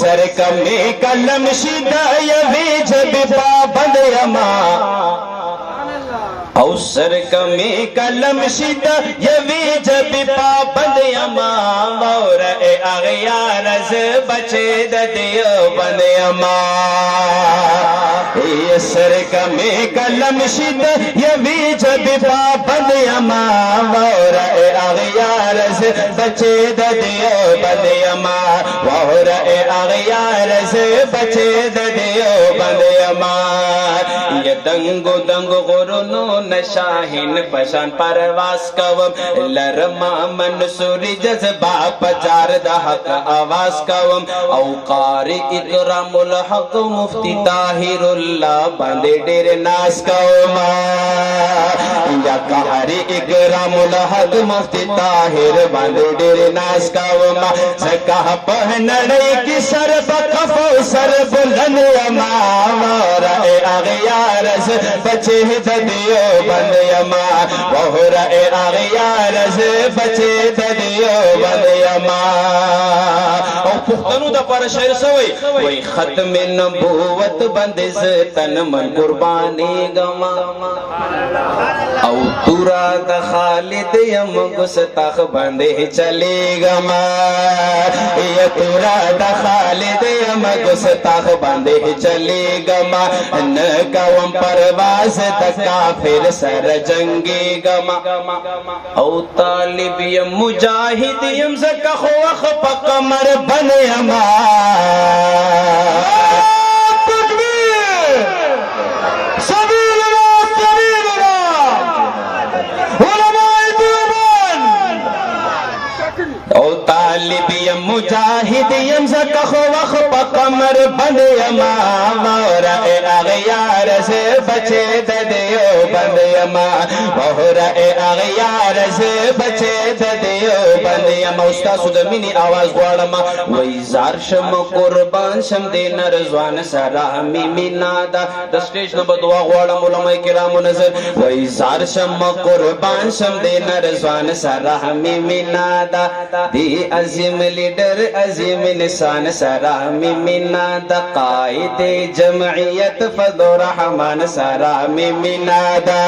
Sir कमे कलम शिदा यवी जब पाबंद यमा औ सर कमे कलम शिदा यवी जब पाबंद यमा और ए अगयार से बचे दियो बंद यमा ये सर कमे कलम शिदा यवी जब पाबंद यमा और ए अगयार से बचे दियो बंद यमा और ए अगयार से बचे दियो बंद यमा ये दंगो दंगो गुरुनो नशाहिन पशान परवास कवम लरमा मनसूरी जज्बा पजार दहक आवाज कवम औकारी इकरामुल हक मुफ्ती ताहिरुल्लाह बंदे डेर नास कवम या कहरी इकरामुल हक मुफ्ती ताहिर बंदे डेर नास कवम सकह पहनड़े की सर बकफो सर बुलंद अमावर ए अगयार से बचे दियो बंद यमा वहरा ए अगयार से बचे दियो बंद यमा और पुख्तनु दा पर शेर सवई वही खत्म नबूवत बंदिस तन मन कुर्बानी गमा औ तुरा द खालिद यम गुस्ताख बंदे चले गमा ये तुरा द खालिद यम गुस्ताख बंदे चले गमा न कवम परवाज तका फिर सर जंगे गमा औ तालिब यम मुजाहिद यम ज़का ख़ुवख़ पकमर बन यमा मुजाहिद यम ज़का ख़ुवख़ पकमर बन यमा और ए अगयार से बचे दियो बंद यमा और ए अगयार से बचे दियो बंद यमा उस्ताद सुदमिनी आवाज ग्वाड़मा वही जार शम कुर्बान शम दे नरजवान सरा मिमिनादा द स्टेज नंबर दुआ ग्वाड़म उलमा किराम नजर वही जार शम कुर्बान शम दे नरजवान सरा मिमिनादा दी अजीम लीडर अजीम निशान सरा मिमिनादा कायदे जमइयत फज़ल रहमान सरा मिमिनादा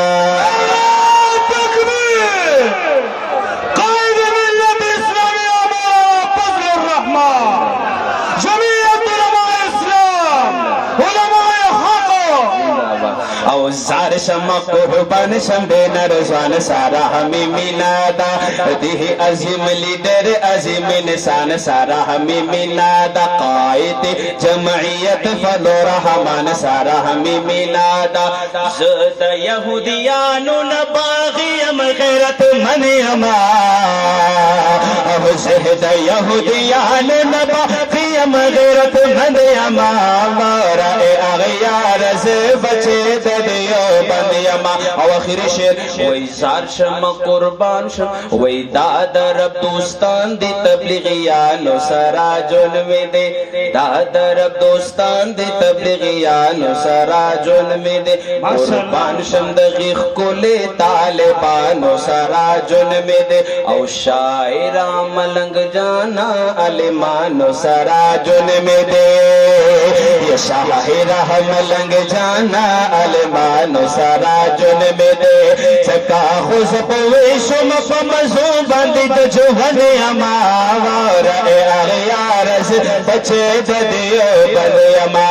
कायदे मिल्लत इस्लामिया फज़ल रहमान जमइयत उलमा इस्लाम उलमा हक औजार शमा कुर्बान शम्बे नरजवान सारा हमें मिलादा दी अजीम लीडर अजीम निशान सारा हमें मिलादा कायद जमइयत फज़ल रहमान सारा हमें मिलादा ज़द यहूदियानु नबाग़ियम गैरत मन अमा ज़द यहूदियानु नबाग़ियम गैरत मन अमा वारा ए अगयार से बचे दियो बंद यमा और आखिरी शेर वही जार शम कुर्बान शम वही दादर अब दोस्तान दे तबलीगियानो सरा जुल्म दे दादर अब दोस्तान दे तबलीगियानो सरा जुल्म दे कुर्बान शम दगीख कुले तालिबानो सरा जुल्म दे और शायरा मलंग जाना अलिमानो सरा जुल्म दे ये शायरा मलंग जाना अलमानो सारा जुल्म दे सका खुश पवेशुम फमजो बंदित जुहन यमा और ए अगयार से बचे दियो बंद यमा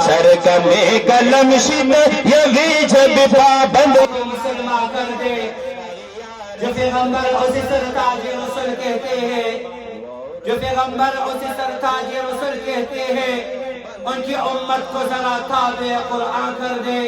सर कमे कलम शिद यवी जब पाबंद मुसलमान कर दे जो पैगंबर उसी सरताज रसूल कहते हैं जो पैगंबर उसी सरताज रसूल कहते हैं उनकी उम्मत को जरा ताबे कुरान कर दे।